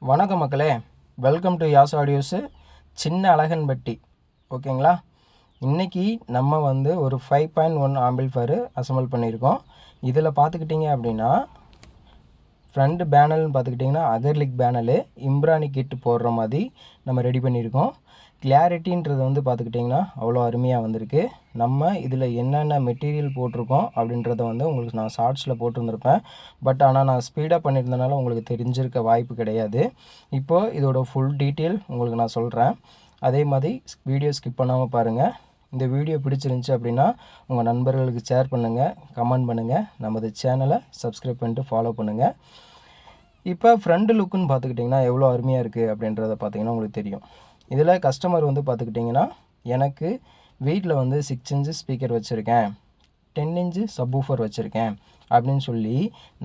வணக்கம் மக்களே, welcome to யாஸ் audios. சின்ன அழகன்பட்டி. ஓகேங்களா? இன்றைக்கி நம்ம ஒரு 5.1 ஆம்பிள்ஃபயரு அசம்பிள் பண்ணியிருக்கோம். இதில் பார்த்துக்கிட்டிங்க அப்படின்னா ஃப்ரண்ட் பேனல்னு பார்த்துக்கிட்டிங்கன்னா அகர்லிக் பேனலு இம்ரானி கிட்டு போடுற மாதிரி நம்ம ரெடி பண்ணியிருக்கோம். கிளாரிட்டின்றது பார்த்துக்கிட்டிங்கன்னா அவ்வளோ அருமையாக வந்திருக்கு. நம்ம இதில் என்னென்ன மெட்டீரியல் போட்டிருக்கோம் அப்படின்றத உங்களுக்கு நான் ஷார்ட்ஸில் போட்டிருந்துருப்பேன். பட் ஆனால் நான் ஸ்பீடாக பண்ணியிருந்தனால உங்களுக்கு தெரிஞ்சிருக்க வாய்ப்பு கிடையாது. இப்போது இதோட ஃபுல் டீட்டெயில் உங்களுக்கு நான் சொல்கிறேன். அதே மாதிரி வீடியோ ஸ்கிப் பண்ணாமல் பாருங்கள். இந்த வீடியோ பிடிச்சிருந்துச்சி அப்படின்னா உங்கள் நண்பர்களுக்கு ஷேர் பண்ணுங்கள், கமெண்ட் பண்ணுங்கள், நமது சேனலை சப்ஸ்கிரைப் பண்ணிட்டு ஃபாலோ பண்ணுங்கள். இப்போ ஃப்ரண்ட் லுக்குன்னு பார்த்துக்கிட்டிங்கன்னா எவ்வளோ அருமையாக இருக்குது அப்படின்றத பார்த்திங்கன்னா உங்களுக்கு தெரியும். இதில் கஸ்டமர் பார்த்துக்கிட்டிங்கன்னா எனக்கு வீட்டில் 6 இன்ச்சு ஸ்பீக்கர் வச்சுருக்கேன், 10 இன்ச்சு சப்வூஃபர் வச்சுருக்கேன் அப்படின்னு சொல்லி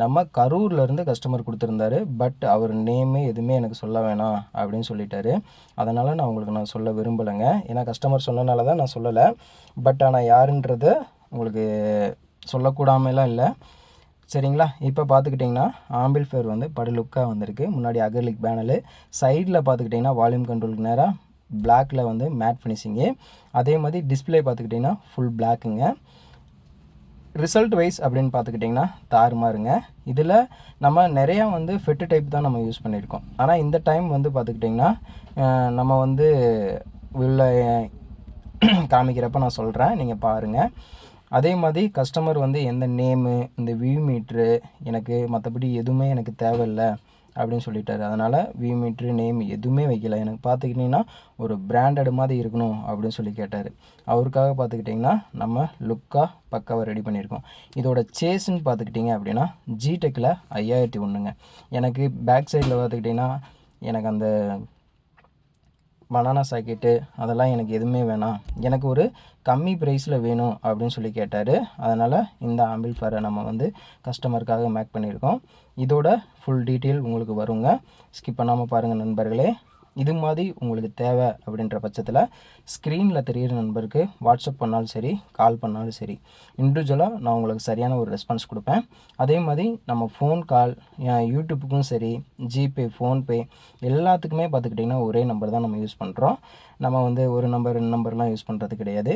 நம்ம கரூர்லேருந்து கஸ்டமர் கொடுத்துருந்தாரு. பட் அவர் நேமே எதுவுமே எனக்கு சொல்ல வேணாம் அப்படின்னு சொல்லிட்டாரு. அதனால் நான் சொல்ல விரும்பலைங்க. ஏன்னா கஸ்டமர் சொன்னனால தான் நான் சொல்லலை. பட் ஆனால் யாருன்றதை உங்களுக்கு சொல்லக்கூடாமலாம் இல்லை. சரிங்களா? இப்போ பார்த்துக்கிட்டிங்கன்னா ஆம்பிள்ஃபயர் படு லுக்காக வந்திருக்கு. முன்னாடி அகர்லிக் பேனலு, சைடில் பார்த்துக்கிட்டிங்கன்னா வால்யூம் கண்ட்ரோலுக்கு நேராக பிளாக்கில் மேட் ஃபினிஷிங்கு. அதே மாதிரி டிஸ்பிளே பார்த்துக்கிட்டிங்கன்னா ஃபுல் பிளாக்குங்க. ரிசல்ட் வைஸ் அப்படின்னு பார்த்துக்கிட்டிங்கன்னா தாறுமாறுங்க. இதில் நம்ம நிறையா ஃபெட்டு டைப் தான் நம்ம யூஸ் பண்ணியிருக்கோம். ஆனால் இந்த டைம் பார்த்துக்கிட்டிங்கன்னா நம்ம உள்ள காமிக்கிறப்ப நான் சொல்கிறேன், நீங்கள் பாருங்கள். அதே மாதிரி கஸ்டமர் எந்த நேமு, இந்த வியூ மீட்ரு எனக்கு மற்றபடி எதுவுமே எனக்கு தேவையில்லை அப்படின்னு சொல்லிட்டாரு. அதனால் வியூ மீட்ரு நேம் எதுவுமே வைக்கல. எனக்கு பார்த்துக்கிட்டிங்கன்னா ஒரு பிராண்டட் மாதிரி இருக்கணும் அப்படின்னு சொல்லி கேட்டார். அவருக்காக பார்த்துக்கிட்டிங்கன்னா நம்ம லுக்காக பக்காவாக ரெடி பண்ணியிருக்கோம். இதோட சேஸுன்னு பார்த்துக்கிட்டிங்க அப்படின்னா ஜிடெக்கில் 5001ங்க. எனக்கு பேக் சைடில் பார்த்துக்கிட்டிங்கன்னா எனக்கு அந்த பனானா சாக்கெட்டு அதெல்லாம் எனக்கு எதுவுமே வேணாம், எனக்கு ஒரு கம்மி ப்ரைஸில் வேணும் அப்படின்னு சொல்லி கேட்டார். அதனால் இந்த ஆம்பிள்ஃபயரை நம்ம கஸ்டமருக்காக மேக் பண்ணியிருக்கோம். இதோட ஃபுல் டீட்டெயில் உங்களுக்கு வருங்க. ஸ்கிப் பண்ணாமல் பாருங்கள் நண்பர்களே. இது மாதிரி உங்களுக்கு தேவை அப்படின்ற பட்சத்தில் ஸ்க்ரீனில் தெரிகிற நண்பருக்கு வாட்ஸ்அப் பண்ணாலும் சரி, கால் பண்ணாலும் சரி, இண்டிவிஜுவலாக நான் உங்களுக்கு சரியான ஒரு ரெஸ்பான்ஸ் கொடுப்பேன். அதே மாதிரி நம்ம ஃபோன் கால், யூடியூப்புக்கும் சரி, ஜிபே, ஃபோன்பே எல்லாத்துக்குமே பார்த்துக்கிட்டிங்கன்னா ஒரே நம்பர் தான் நம்ம யூஸ் பண்ணுறோம். நம்ம ஒரு நம்பர் 2 நம்பர்லாம் யூஸ் பண்ணுறது கிடையாது.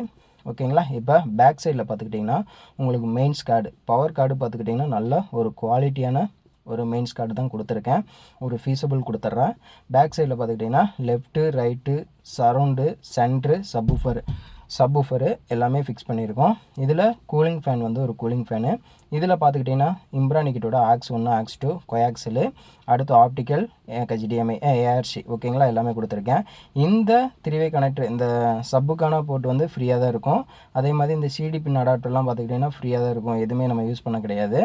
ஓகேங்களா? இப்போ பேக் சைடில் பார்த்துக்கிட்டிங்கன்னா உங்களுக்கு மெயின்ஸ் கார்டு, பவர் கார்டு பார்த்துக்கிட்டிங்கன்னா நல்ல ஒரு குவாலிட்டியான ஒரு மெயின்ஸ் கார்டு தான் கொடுத்துருக்கேன். ஒரு ஃபீஸபிள் கொடுத்துட்றேன். பேக் சைடில் பார்த்துக்கிட்டிங்கன்னா left, right, surround, centre, subwoofer எல்லாமே ஃபிக்ஸ் பண்ணியிருக்கோம். இதில் கூலிங் ஃபேன் ஒரு கூலிங் ஃபேனு. இதில் பார்த்துக்கிட்டிங்கன்னா இம்ரானி கிட்டோட ஆக்ஸ் 1, ஆக்ஸ் 2, கொயாக்ஸிலு, அடுத்து ஆப்டிக்கல், HDMI, ஏஆர்சி ஓகேங்களா எல்லாமே கொடுத்துருக்கேன். இந்த 3-வே கனெக்டர் இந்த சப்புக்கான போர்ட் ஃப்ரீயாக தான் இருக்கும். அதே மாதிரி இந்த சிடி பின் அடாப்டர்லாம் பார்த்துக்கிட்டிங்கன்னா ஃப்ரீயாக தான் இருக்கும். எதுவுமே நம்ம யூஸ் பண்ண கிடையாது.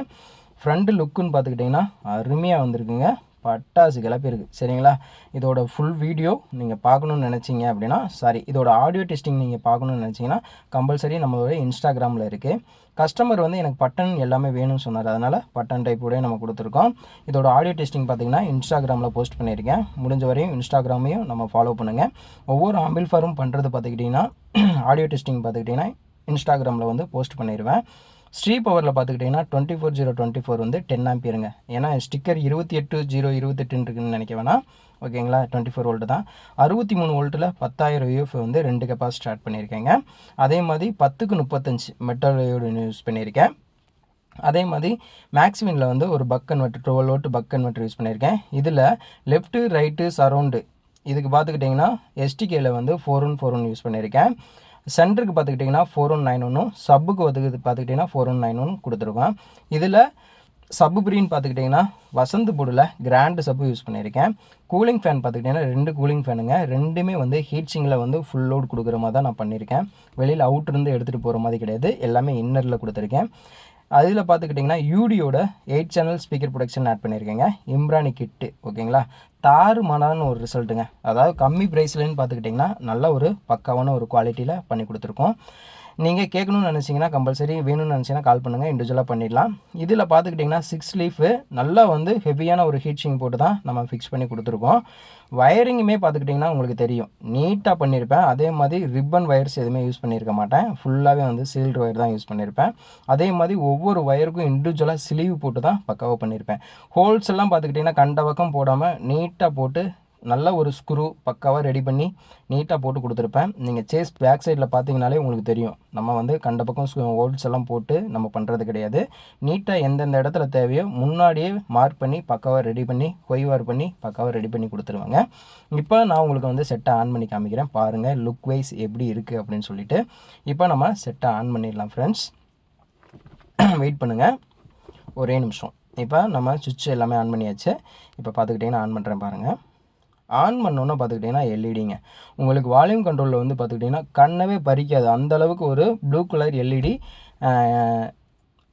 ஃப்ரண்ட் லுக்குன்னு பார்த்துக்கிட்டிங்கன்னா அருமையாக வந்திருக்குங்க. பட்டாசு கிளப்பிருக்கு. சரிங்களா? இதோட ஃபுல் வீடியோ நீங்கள் பார்க்கணுன்னு நினச்சிங்க அப்படின்னா இதோட ஆடியோ டெஸ்டிங் நீங்கள் பார்க்கணுன்னு நினச்சிங்கன்னா கம்பல்சரி நம்மளோட இன்ஸ்டாகிராமில் இருக்குது. கஸ்டமர் எனக்கு பட்டன் எல்லாமே வேணும்னு சொன்னார். அதனால் பட்டன் டைப்போடய நம்ம கொடுத்துருக்கோம். இதோட ஆடியோ டெஸ்டிங் பார்த்திங்கன்னா இன்ஸ்டாகிராமில் போஸ்ட் பண்ணியிருக்கேன். முடிஞ்ச வரையும் இன்ஸ்டாகிராமையும் நம்ம ஃபாலோ பண்ணுங்கள். ஒவ்வொரு ஆம்பிள்ஃபயரும் பண்ணுறது பார்த்துக்கிட்டிங்கன்னா ஆடியோ டெஸ்டிங் பார்த்துக்கிட்டிங்கன்னா இன்ஸ்டாகிராமில் போஸ்ட் பண்ணிடுவேன். ஸ்ரீ பவரில் பார்த்துக்கிட்டிங்கன்னா 24024 10 ஆம்பியருங்க. ஏன்னா ஸ்டிக்கர் 28028 இருக்குதுன்னு நினைக்க வேணாம். ஓகேங்களா? 24 வோல்ட்டு தான். 63 வோல்ட்டில் 10,000 UF 2 கெப்பாசிட்டி ஸ்டார்ட் பண்ணியிருக்கேங்க. அதே மாதிரி 10-35 மெட்டல் யூஸ் பண்ணியிருக்கேன். அதே மாதிரி மேக்ஸ்வினில் ஒரு buck converter 12 volt buck converter use பண்ணியிருக்கேன். இதில் லெஃப்ட்டு, ரைட்டு, சரௌண்டு இதுக்கு பார்த்துக்கிட்டிங்கன்னா STKயில் 4141 யூஸ் பண்ணியிருக்கேன். சென்டருக்கு பார்த்துக்கிட்டிங்கன்னா 4191, சப்புக்கு பார்த்துக்கிட்டிங்கன்னா 4191 கொடுத்துருக்கோம். இதில் சப்பு ப்ரீன்னு பார்த்துக்கிட்டிங்கன்னா வசந்த் போர்டில் கிராண்டு சப்பு யூஸ் பண்ணியிருக்கேன். கூலிங் ஃபேன் பார்த்துக்கிட்டிங்கன்னா 2 கூலிங் ஃபேனுங்க. ரெண்டுமே ஃபுல் லோட் கொடுக்குற மாதிரி தான் நான் பண்ணியிருக்கேன். வெளியில் அவுட்ருந்து எடுத்துகிட்டு போகிற மாதிரி கிடையாது. எல்லாமே இன்னரில் கொடுத்துருக்கேன். அதில் பார்த்துக்கிட்டிங்கன்னா யூடியோட 8 சேனல் ஸ்பீக்கர் ப்ரொடக்ஷன் ஆட் பண்ணியிருக்கேங்க. இம்ரானி கிட்டு ஓகேங்களா? தாறுமாறான ஒரு ரிசல்ட்டுங்க. அதாவது கம்மி ப்ரைஸ்லன்னு பார்த்துக்கிட்டிங்கன்னா நல்ல ஒரு பக்காவான ஒரு குவாலிட்டியில் பண்ணி கொடுத்துருக்கோம். நீங்கள் கேட்கணும்னு நினச்சிங்கன்னா கம்பல்சரி வேணும்னு நினச்சிங்கன்னா கால் பண்ணுங்கள், இண்டிவிஜுவலாக பண்ணிடலாம். இதில் பார்த்துக்கிட்டிங்கன்னா 6 லீஃபு நல்லா வந்து ஹெவியான ஒரு ஹீட்ஷிங் போட்டு தான் நம்ம ஃபிக்ஸ் பண்ணி கொடுத்துருக்கோம். வயரிங்குமே பார்த்துக்கிட்டிங்கன்னா உங்களுக்கு தெரியும், நீட்டாக பண்ணியிருப்பேன். அதே மாதிரி ரிப்பன் வயர்ஸ் எதுவுமே யூஸ் பண்ணியிருக்க மாட்டேன், ஃபுல்லாகவே வந்து சீல்டு வயர் தான் யூஸ் பண்ணியிருப்பேன். அதே மாதிரி ஒவ்வொரு வயருக்கும் இண்டிவிஜுவலாக ஸ்லீவ் போட்டு தான் பக்காவாக பண்ணியிருப்பேன். ஹோல்ஸ் எல்லாம் பார்த்துக்கிட்டிங்கன்னா கண்ட பக்கம் போடாமல் நீட்டாக போட்டு நல்ல ஒரு ஸ்க்ரூ பக்காவாக ரெடி பண்ணி நீட்டாக போட்டு கொடுத்துருப்பேன். நீங்கள் சேஸ் பேக் சைடில் பார்த்தீங்கனாலே உங்களுக்கு தெரியும், நம்ம வந்து கண்ட பக்கம் ஹோல்ஸ் எல்லாம் போட்டு நம்ம பண்ணுறது கிடையாது. நீட்டாக எந்தெந்த இடத்துல தேவையோ முன்னாடியே மார்க் பண்ணி பக்காவாக ரெடி பண்ணி ஒய்வார் பண்ணி பக்காவாக ரெடி பண்ணி கொடுத்துருவாங்க. இப்போ நான் உங்களுக்கு வந்து செட்டை ஆன் பண்ணி காமிக்கிறேன், பாருங்கள் லுக் வைஸ் எப்படி இருக்குது அப்படின்னு சொல்லிட்டு. இப்போ நம்ம செட்டை ஆன் பண்ணிடலாம் ஃப்ரெண்ட்ஸ். வெயிட் பண்ணுங்கள் ஒரே நிமிஷம். இப்போ நம்ம சுவிட்ச் எல்லாமே ஆன் பண்ணியாச்சு. இப்போ பார்த்துக்கிட்டிங்கன்னா ஆன் பண்ணுறேன் பாருங்கள். ஆன் பண்ணோன்னே பார்த்துக்கிட்டிங்கன்னா எல்இடிங்க. உங்களுக்கு வால்யூம் கண்ட்ரோலில் வந்து பார்த்துக்கிட்டிங்கன்னா கண்ணவே பறிக்காது, அந்தளவுக்கு ஒரு ப்ளூ கலர் எல்இடி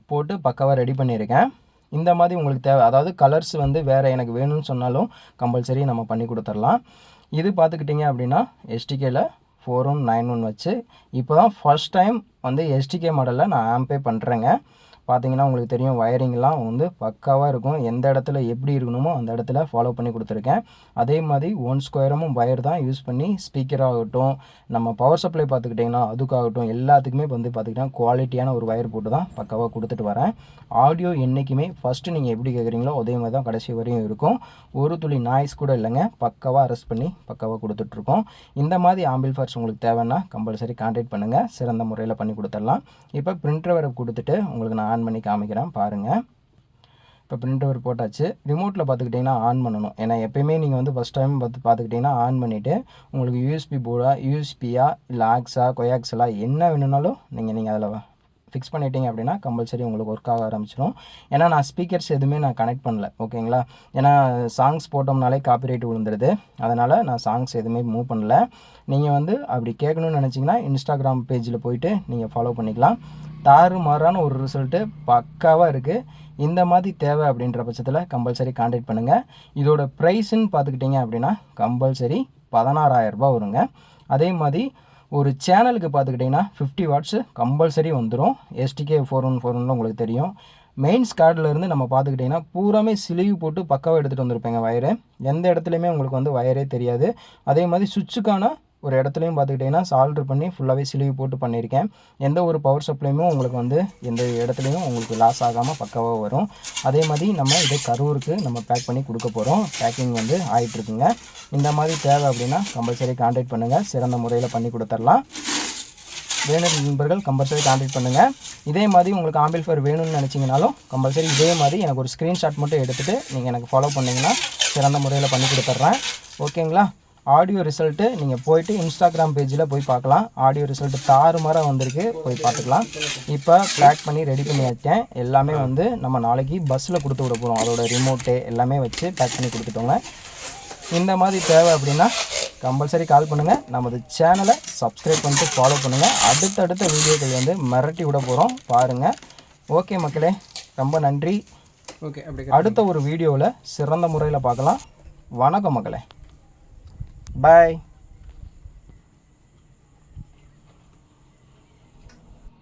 போட்டு பக்காவாக ரெடி பண்ணியிருக்கேன். இந்த மாதிரி உங்களுக்கு தேவை, அதாவது கலர்ஸ் வந்து வேறு எனக்கு வேணும்னு சொன்னாலும் கம்பல்சரி நம்ம பண்ணி கொடுத்துடலாம். இது பார்த்துக்கிட்டிங்க அப்படின்னா எஸ்டிகேயில் 4191 வச்சு இப்போ தான் ஃபர்ஸ்ட் டைம் வந்து எஸ்டிகே மாடலில் நான் ஆம்பே பண்ணுறேங்க. பார்த்தீங்கன்னா உங்களுக்கு தெரியும், வயரிங்லாம் வந்து பக்காவாக இருக்கும். எந்த இடத்துல எப்படி இருக்கணுமோ அந்த இடத்துல ஃபாலோ பண்ணி கொடுத்துருக்கேன். அதே மாதிரி 1 ஸ்கொயரமும் வயர் தான் யூஸ் பண்ணி ஸ்பீக்கராகட்டும், நம்ம பவர் சப்ளை பார்த்துக்கிட்டிங்கன்னா அதுக்காகட்டும் எல்லாத்துக்குமே வந்து பார்த்திங்கன்னா குவாலிட்டியான ஒரு வயர் போட்டு தான் பக்காவாக கொடுத்துட்டு வரேன். ஆடியோ என்றைக்குமே ஃபஸ்ட்டு நீங்கள் எப்படி கேட்குறீங்களோ அதே மாதிரி தான் கடைசி வரையும் இருக்கும். ஒரு துளி நாய்ஸ் கூட இல்லைங்க, பக்காவாக அரெஸ்ட் பண்ணி பக்காவாக கொடுத்துட்ருக்கோம். இந்த மாதிரி ஆம்பிள்ஃபயர்ஸ் உங்களுக்கு தேவைன்னா கம்பல்சரி கான்டாக்ட் பண்ணுங்கள், சிறந்த முறையில் பண்ணி கொடுத்துடலாம். இப்போ பிரிண்டர் வர கொடுத்துட்டு உங்களுக்கு நான் ஆன் பண்ணி காமிக்கிறேன் பாருங்கள். இப்போ பிரிண்டர் போட்டாச்சு. ரிமோட்டில் பார்த்துக்கிட்டிங்கன்னா ஆன் பண்ணணும், ஏன்னா எப்போயுமே நீங்கள் வந்து ஃபஸ்ட் டைம் பார்த்துக்கிட்டிங்கன்னா ஆன் பண்ணிவிட்டு உங்களுக்கு யூஎஸ்பி போர்டா யூஎஸ்பியா இல்லை ஆக்ஸா கொயாக்ஸலா என்ன வேணும்னாலும் நீங்கள் அதில் ஃபிக்ஸ் பண்ணிட்டீங்க அப்படின்னா கம்பல்சரி உங்களுக்கு ஒர்க் ஆக ஆரம்பிச்சிடும். ஏன்னா நான் ஸ்பீக்கர்ஸ் எதுவுமே நான் கனெக்ட் பண்ணல, ஓகேங்களா. ஏன்னா சாங்ஸ் போட்டோம்னாலே காப்பிரைட் விழுந்துருது, அதனால் நான் சாங்ஸ் எதுவுமே மூவ் பண்ணல. நீங்கள் வந்து அப்படி கேட்கணும்னு நினச்சிங்கன்னா இன்ஸ்டாகிராம் பேஜில் போயிட்டு நீங்கள் ஃபாலோ பண்ணிக்கலாம். தாறுமாறான ஒரு ரிசல்ட்டு பக்காவாக இருக்குது. இந்த மாதிரி தேவை அப்படின்ற பட்சத்தில் கம்பல்சரி கான்டாக்ட் பண்ணுங்கள். இதோட ப்ரைஸுன்னு பார்த்துக்கிட்டிங்க அப்படின்னா கம்பல்சரி 16,000 ரூபா வருங்க. அதே மாதிரி ஒரு சேனலுக்கு பார்த்துக்கிட்டிங்கன்னா 50 வாட்ஸு கம்பல்சரி வந்துடும். எஸ்டிகே 4141 உங்களுக்கு தெரியும். மெயின்ஸ் கார்டிலேருந்து நம்ம பார்த்துக்கிட்டிங்கன்னா பூராமே ஸ்லீவ் போட்டு பக்காவாக எடுத்துகிட்டு வந்திருப்பேங்க வயரு. எந்த இடத்துலையுமே உங்களுக்கு வந்து வயரே தெரியாது. அதே மாதிரி சுவிட்சுக்கான ஒரு இடத்துலையும் பார்த்துக்கிட்டிங்கன்னா சால்ட்ரு பண்ணி ஃபுல்லாகவே ஸ்லீவ் போட்டு பண்ணியிருக்கேன். எந்த ஒரு பவர் சப்ளையுமே உங்களுக்கு வந்து எந்த இடத்துலையும் உங்களுக்கு லாஸ் ஆகாமல் பக்காவாக வரும். அதே மாதிரி நம்ம இதை கரூருக்கு நம்ம பேக் பண்ணி கொடுக்க போகிறோம். பேக்கிங் வந்து ஆகிட்டுருக்குங்க. இந்த மாதிரி தேவை அப்படின்னா கம்பல்சரி கான்டாக்ட் பண்ணுங்கள், சிறந்த முறையில் பண்ணி கொடுத்துடலாம். வேணும் நண்பர்கள் கம்பல்சரி கான்டாக்ட் பண்ணுங்கள். இதே மாதிரி உங்களுக்கு ஆம்பிள்ஃபயர் வேணும்னு நினச்சிங்கனாலும் கம்பல்சரி இதே மாதிரி எனக்கு ஒரு ஸ்க்ரீன்ஷாட் மட்டும் எடுத்துகிட்டு நீங்கள் எனக்கு ஃபாலோ பண்ணிங்கன்னா சிறந்த முறையில் பண்ணி கொடுத்துட்றேன், ஓகேங்களா. ஆடியோ ரிசல்ட்டு நீங்கள் போயிட்டு இன்ஸ்டாகிராம் பேஜில் போய் பார்க்கலாம். ஆடியோ ரிசல்ட்டு தாறுமாறாக வந்திருக்கு, போய் பார்த்துக்கலாம். இப்போ பேக் பண்ணி ரெடி பண்ணி வச்சேன். எல்லாமே வந்து நம்ம நாளைக்கு பஸ்ஸில் கொடுத்து விட போகிறோம். அதோட ரிமோட்டு எல்லாமே வச்சு பேக் பண்ணி கொடுத்துட்டோங்க. இந்த மாதிரி தேவை அப்படின்னா கம்பல்சரி கால் பண்ணுங்கள். நமது சேனலை சப்ஸ்கிரைப் பண்ணிட்டு ஃபாலோ பண்ணுங்கள். அடுத்தடுத்த வீடியோக்கள் வந்து மிரட்டி விட போகிறோம், பாருங்கள். ஓகே மக்களே, ரொம்ப நன்றி. ஓகே, அடுத்த ஒரு வீடியோவில் சிறந்த முறையில் பார்க்கலாம். வணக்கம் மக்களே, பாய்.